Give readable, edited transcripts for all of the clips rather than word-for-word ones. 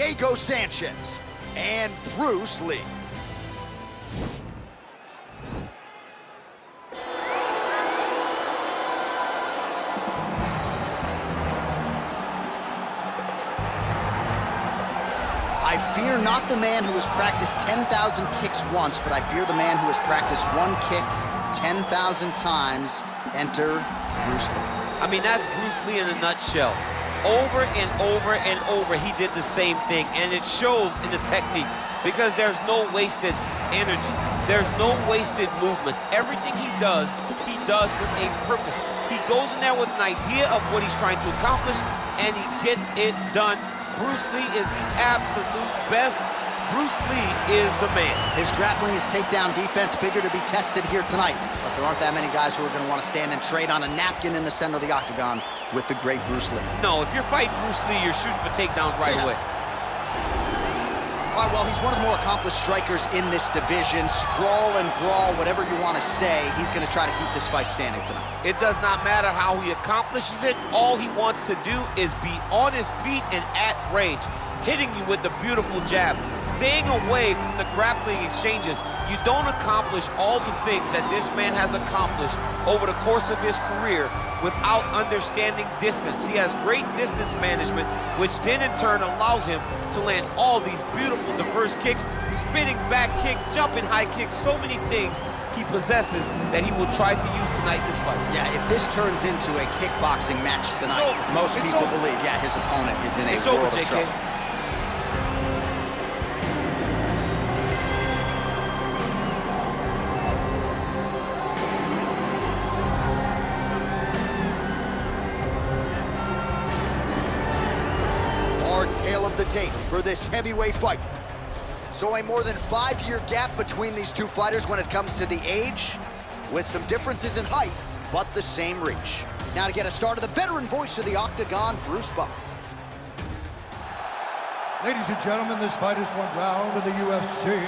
Diego Sanchez and Bruce Lee. I fear not the man who has practiced 10,000 kicks once, but I fear the man who has practiced one kick 10,000 times. Enter Bruce Lee. I mean, that's Bruce Lee in a nutshell. Over and over and over, he did the same thing, and it shows in the technique because there's no wasted energy. There's no wasted movements. Everything he does with a purpose. He goes in there with an idea of what he's trying to accomplish, and he gets it done. Bruce Lee is the absolute best. Bruce Lee is the man. His grappling, his takedown defense figure to be tested here tonight, but there aren't that many guys who are going to want to stand and trade on a napkin in the center of the octagon with the great Bruce Lee. No, if you're fighting Bruce Lee, you're shooting for takedowns right away. All right, well, he's one of the more accomplished strikers in this division. Sprawl and brawl, whatever you want to say, he's going to try to keep this fight standing tonight. It does not matter how he accomplishes it. All he wants to do is be on his feet and at range, hitting you with the beautiful jab, staying away from the grappling exchanges. You don't accomplish all the things that this man has accomplished over the course of his career without understanding distance. He has great distance management, which then in turn allows him to land all these beautiful diverse kicks, spinning back kick, jumping high kick, so many things he possesses that he will try to use tonight this fight. Yeah, if this turns into a kickboxing match tonight, most people believe, yeah, his opponent is in a world of trouble. The tape for this heavyweight fight. So a more than 5-year gap between these two fighters when it comes to the age, with some differences in height, but the same reach. Now to get us started, the veteran voice of the octagon, Bruce Buffer. Ladies and gentlemen, this fight is one round of the UFC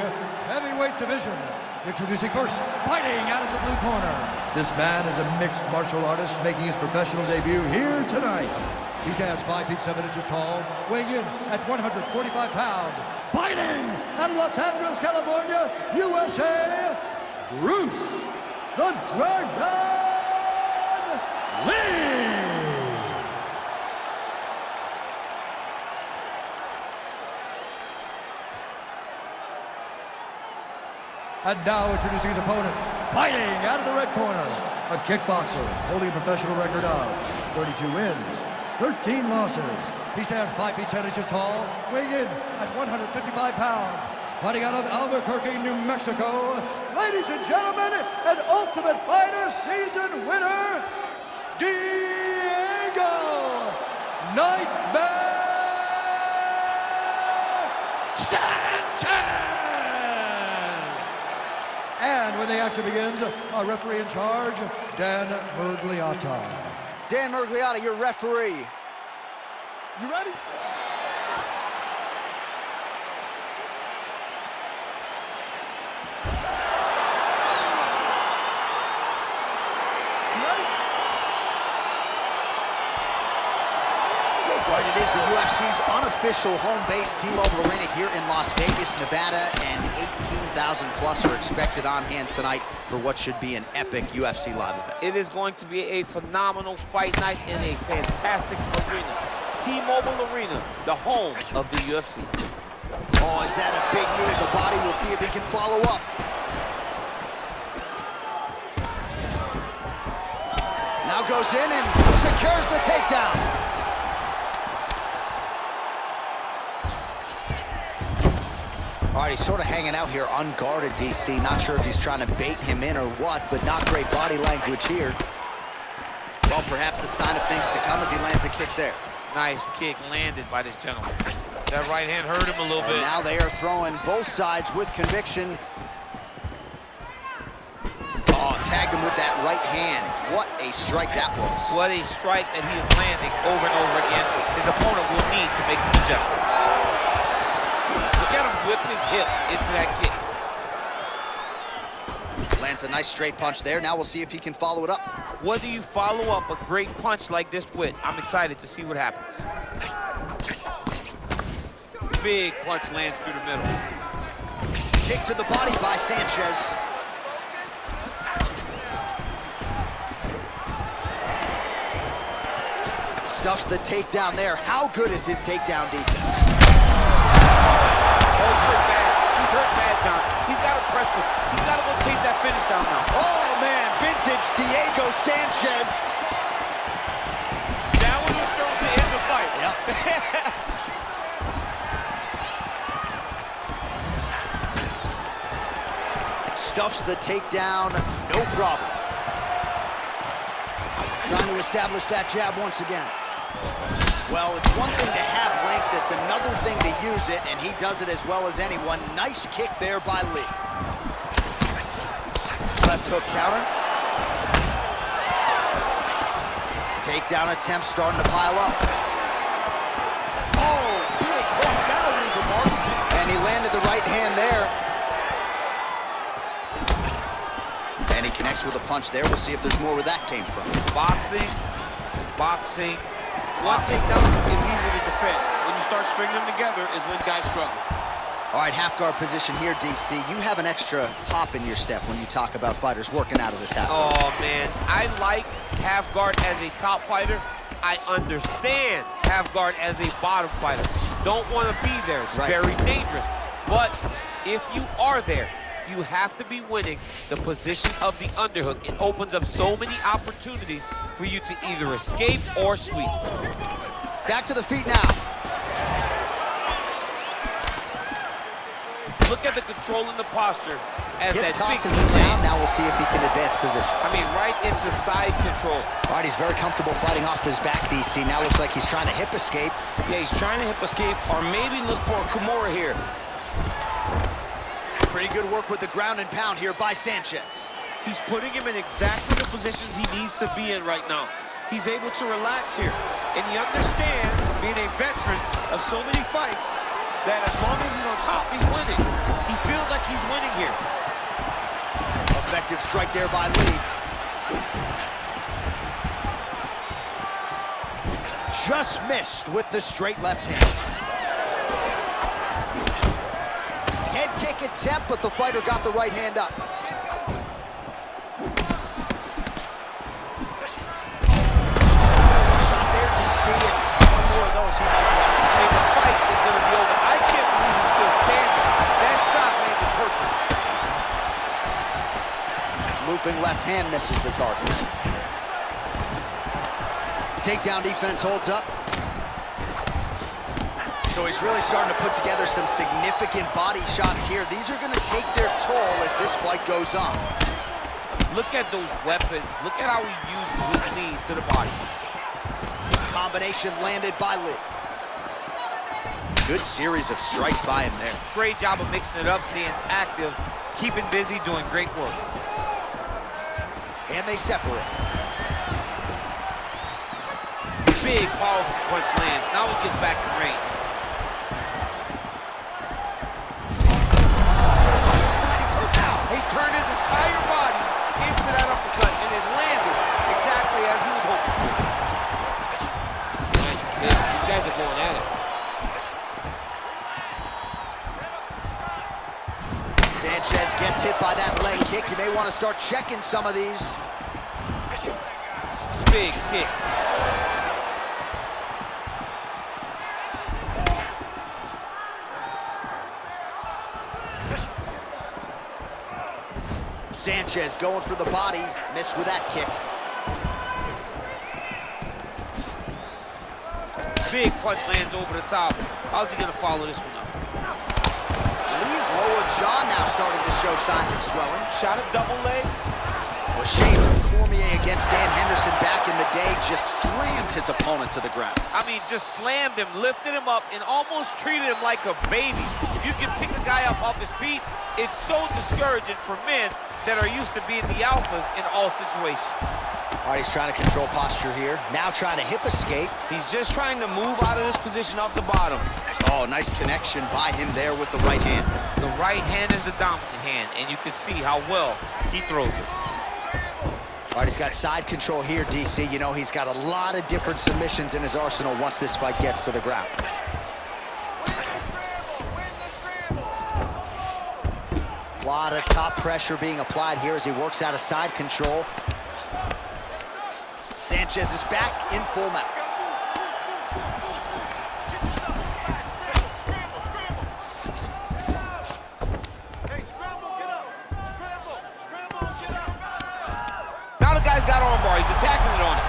heavyweight division. Introducing first, fighting out of the blue corner. This man is a mixed martial artist making his professional debut here tonight. He stands 5 feet 7 inches tall, weighing in at 145 pounds. Fighting out of Los Angeles, California, USA, Bruce the Dragon Lee! And now introducing his opponent, fighting out of the red corner, a kickboxer holding a professional record of 32 wins, 13 losses. He stands 5 feet 10 inches tall, weighing in at 155 pounds. Fighting out of Albuquerque, New Mexico, ladies and gentlemen, an Ultimate Fighter season winner, Diego Nightmare Sanchez! And when the action begins, our referee in charge, Dan Mergliotta. Dan Mergliotta, your referee. You ready? It is the UFC's unofficial home base, T-Mobile Arena here in Las Vegas, Nevada, and 18,000 plus are expected on hand tonight for what should be an epic UFC live event. It is going to be a phenomenal fight night in a fantastic arena. T-Mobile Arena, the home of the UFC. Oh, is that a big knee to the body? We'll see if he can follow up. Now goes in and secures the takedown. All right, he's sort of hanging out here unguarded, DC. Not sure if he's trying to bait him in or what, but not great body language here. Well, perhaps a sign of things to come as he lands a kick there. Nice kick landed by this gentleman. That right hand hurt him a little bit. Now they are throwing both sides with conviction. Oh, tagged him with that right hand. What a strike that was. What a strike that he is landing over and over again. His opponent will need to make some adjustments. Look at him whip his hip into that kick. Lands a nice straight punch there. Now we'll see if he can follow it up. What do you follow up a great punch like this with? I'm excited to see what happens. Big punch lands through the middle. Kick to the body by Sanchez. Stuffs the takedown there. How good is his takedown defense? Oh, he's hurt bad. He's hurt bad, John. He's got to press him. He's got to go chase that finish down now. Oh, man. Vintage Diego Sanchez. That one was thrown to end the fight. Yep. Stuffs the takedown. No problem. Trying to establish that jab once again. Well, it's one thing to have length, it's another thing to use it, and he does it as well as anyone. Nice kick there by Lee. Left hook counter. Takedown attempt starting to pile up. Oh, big hook, that'll leave a mark. And he landed the right hand there. And he connects with a punch there. We'll see if there's more where that came from. Boxing. One takedown is easy to defend. When you start stringing them together is when guys struggle. All right, half guard position here, DC. You have an extra hop in your step when you talk about fighters working out of this half guard. Oh, man. I like half guard as a top fighter. I understand half guard as a bottom fighter. Don't want to be there. It's very dangerous. But if you are there, you have to be winning the position of the underhook. It opens up so many opportunities for you to either escape or sweep. Back to the feet now. Look at the control in the posture as Hip that tosses big him down. Now we'll see if he can advance position. I mean, right into side control. All right, he's very comfortable fighting off his back, DC. Now looks like he's trying to hip escape. Yeah, he's trying to hip escape or maybe look for a Kimura here. Pretty good work with the ground and pound here by Sanchez. He's putting him in exactly the positions he needs to be in right now. He's able to relax here. And he understands, being a veteran of so many fights, that as long as he's on top, he's winning. He feels like he's winning here. Effective strike there by Lee. Just missed with the straight left hand. Head kick attempt, but the fighter got the right hand up. Shot there, DC, and one more of those he might be out. I mean, the fight is going to be over. I can't believe he's still standing. That shot landed perfect. Looping left hand misses the target. Takedown defense holds up. So he's really starting to put together some significant body shots here. These are going to take their toll as this fight goes on. Look at those weapons. Look at how he uses his knees to the body. Combination landed by Lee. Good series of strikes by him there. Great job of mixing it up, staying active, keeping busy, doing great work. And they separate. Big, powerful punch lands. Now he gets back in range. He turned his entire body into that uppercut, and it landed exactly as he was hoping for. Nice kick. These guys are going at it. Sanchez gets hit by that leg kick. You may want to start checking some of these. Big kick. Sanchez going for the body, missed with that kick. Big punch lands over the top. How's he gonna follow this one up? Lee's lower jaw now starting to show signs of swelling. Shot a double leg. Well, shades of Cormier against Dan Henderson back in the day just slammed his opponent to the ground. I mean, just slammed him, lifted him up, and almost treated him like a baby. If you can pick a guy up off his feet, it's so discouraging for men that are used to being the alphas in all situations. All right, he's trying to control posture here. Now trying to hip escape. He's just trying to move out of this position off the bottom. Oh, nice connection by him there with the right hand. The right hand is the dominant hand, and you can see how well he throws it. All right, he's got side control here, DC. You know, he's got a lot of different submissions in his arsenal once this fight gets to the ground. lot of top pressure being applied here as he works out of side control. Sanchez is back in full mount. Now the guy's got armbar. He's attacking it on it.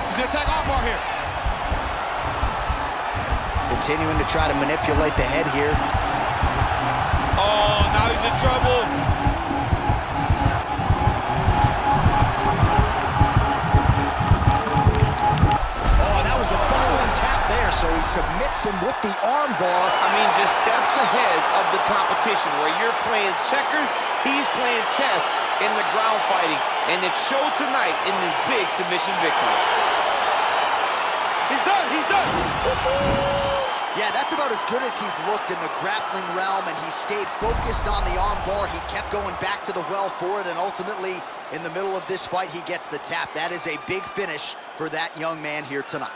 He's gonna attack armbar here. Continuing to try to manipulate the head here. Oh, now he's in trouble. Oh, that was a violent tap there, so he submits him with the arm bar. I mean, just steps ahead of the competition. Where you're playing checkers, he's playing chess in the ground fighting. And it showed tonight in this big submission victory. He's done, he's done. Yeah, that's about as good as he's looked in the grappling realm, and he stayed focused on the arm bar. He kept going back to the well for it, and ultimately, in the middle of this fight, he gets the tap. That is a big finish for that young man here tonight.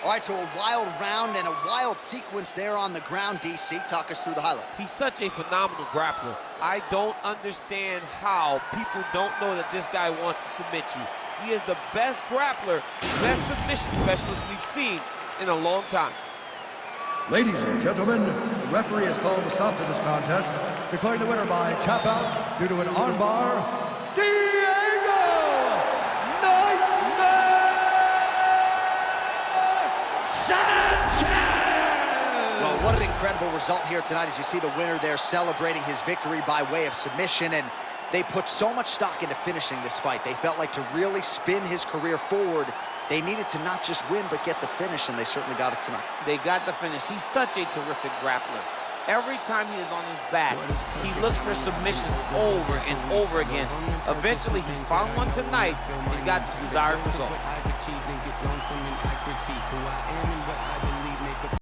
All right, so a wild round and a wild sequence there on the ground. DC, talk us through the highlight. He's such a phenomenal grappler. I don't understand how people don't know that this guy wants to submit you. He is the best grappler, best submission specialist we've seen in a long time. Ladies and gentlemen, the referee has called a stop to this contest, declaring the winner by tap out due to an armbar, Diego Nightmare Sanchez! Well, what an incredible result here tonight as you see the winner there celebrating his victory by way of submission, and they put so much stock into finishing this fight. They felt like to really spin his career forward, they needed to not just win, but get the finish, and they certainly got it tonight. They got the finish. He's such a terrific grappler. Every time he is on his back, he looks for submissions over and over again. Eventually, he found one tonight and got the desired result.